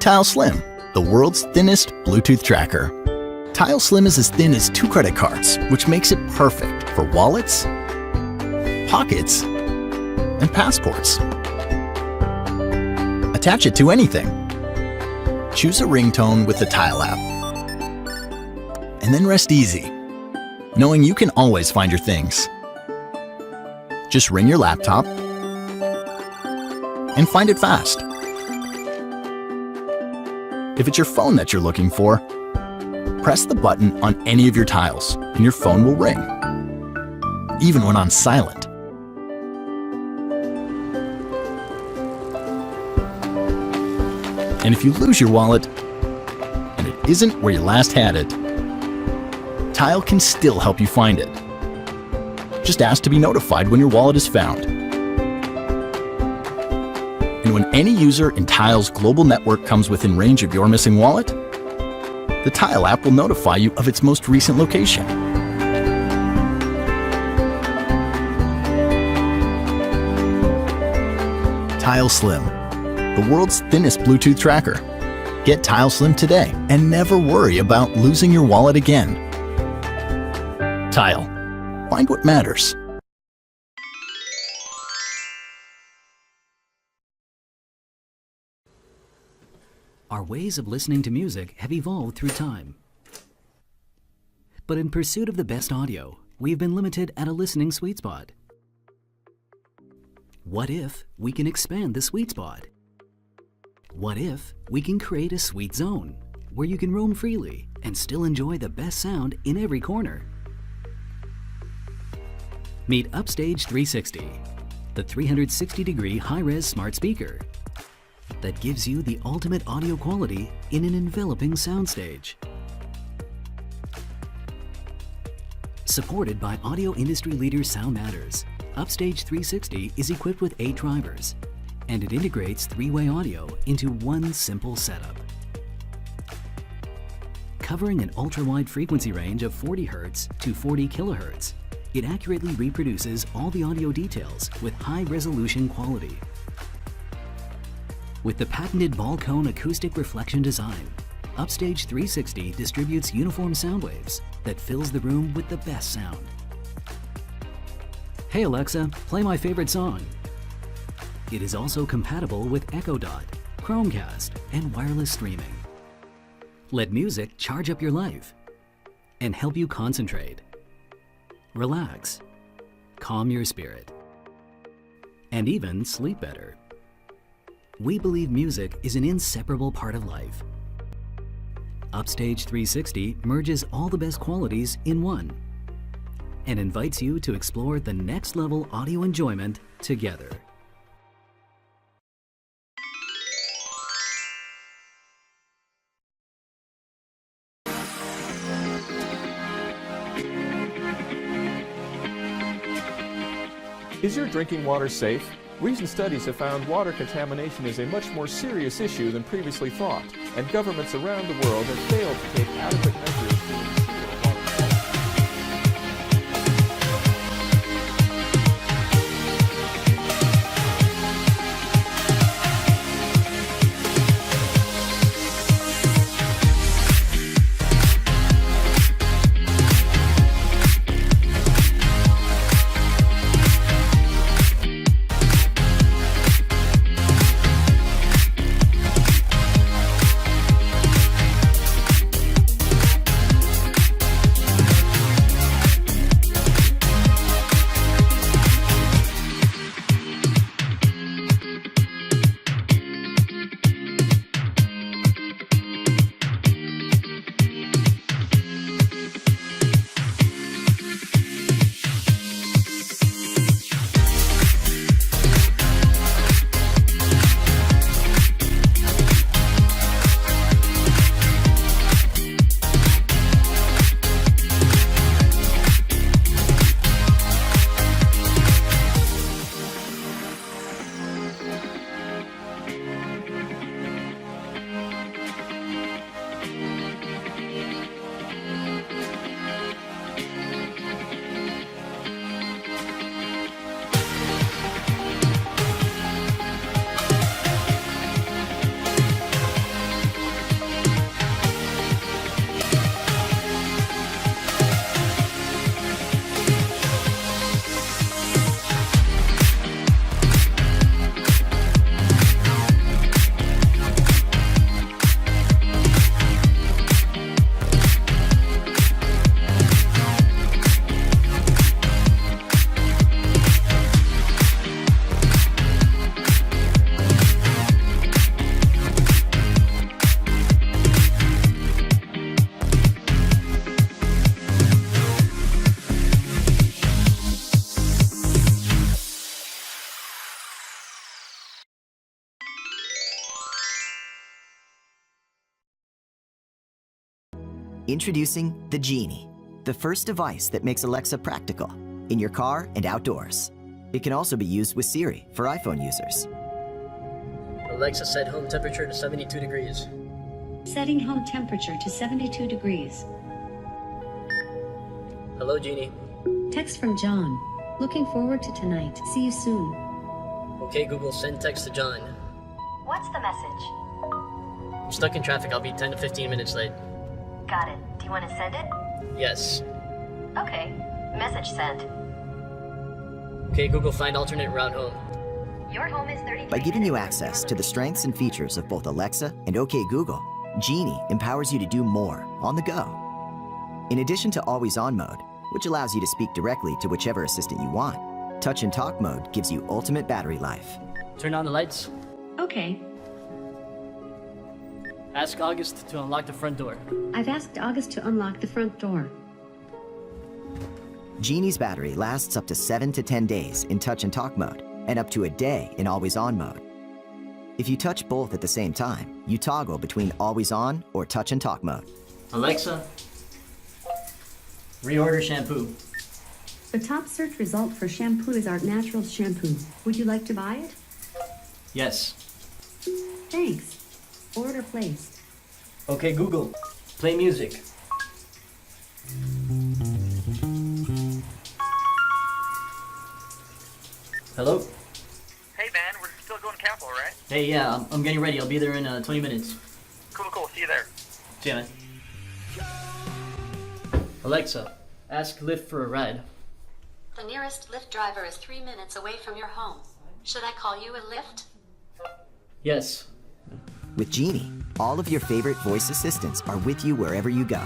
Tile Slim, the world's thinnest Bluetooth tracker. Tile Slim is as thin as 2 credit cards, which makes it perfect for wallets, pockets, and passports. Attach it to anything. Choose a ringtone with the Tile app. And then rest easy, knowing you can always find your things. Just ring your laptop and find it fast. If it's your phone that you're looking for, press the button on any of your tiles and your phone will ring, even when on silent. And if you lose your wallet and it isn't where you last had it, Tile can still help you find it. Just ask to be notified when your wallet is found. And when any user in Tile's global network comes within range of your missing wallet, the Tile app will notify you of its most recent location. Tile Slim, the world's thinnest Bluetooth tracker. Get Tile Slim today and never worry about losing your wallet again. Tile. Find what matters. Our ways of listening to music have evolved through time. But in pursuit of the best audio, we've been limited at a listening sweet spot. What if we can expand the sweet spot? What if we can create a sweet zone where you can roam freely and still enjoy the best sound in every corner? Meet Upstage 360, the 360-degree high-res smart speaker that gives you the ultimate audio quality in an enveloping soundstage. Supported by audio industry leader Sound Matters, Upstage 360 is equipped with 8 drivers, and it integrates 3-way audio into one simple setup. Covering an ultra-wide frequency range of 40 Hz to 40 kHz, it accurately reproduces all the audio details with high-resolution quality. With the patented ball cone acoustic reflection design, Upstage 360 distributes uniform sound waves that fills the room with the best sound. Hey Alexa, play my favorite song. It is also compatible with Echo Dot, Chromecast, and wireless streaming. Let music charge up your life and help you concentrate, relax, calm your spirit, and even sleep better. We believe music is an inseparable part of life. Upstage 360 merges all the best qualities in one and invites you to explore the next level audio enjoyment together. Is your drinking water safe? Recent studies have found water contamination is a much more serious issue than previously thought, and governments around the world have failed to take adequate measures to ensure water. Introducing the Genie, the first device that makes Alexa practical in your car and outdoors. It can also be used with Siri for iPhone users. Alexa, set home temperature to 72 degrees. Setting home temperature to 72 degrees. Hello, Genie. Text from John. Looking forward to tonight. See you soon. Okay, Google, send text to John. What's the message? I'm stuck in traffic. I'll be 10 to 15 minutes late. Got it. Do you want to send it? Yes. Okay. Message sent. Okay, Google, find alternate route home. Your home is 33 By giving you minutes. access to the strengths and features of both Alexa and OK Google, Genie empowers you to do more on the go. In addition to Always On mode, which allows you to speak directly to whichever assistant you want, Touch and Talk mode gives you ultimate battery life. Turn on the lights. Okay. Ask August to unlock the front door. I've asked August to unlock the front door. Genie's battery lasts up to 7 to 10 days in Touch and Talk mode, and up to a day in Always On mode. If you touch both at the same time, you toggle between Always On or Touch and Talk mode. Alexa, reorder shampoo. The top search result for shampoo is our natural shampoo. Would you like to buy it? Yes. Thanks. Order placed. Okay, Google, play music. Hello? Hey man, we're still going to Capitol, right? Hey, yeah, I'm getting ready. I'll be there in 20 minutes. Cool, see you there. See ya, man. Alexa, ask Lyft for a ride. The nearest Lyft driver is 3 minutes away from your home. Should I call you a Lyft? Yes. With Genie, all of your favorite voice assistants are with you wherever you go.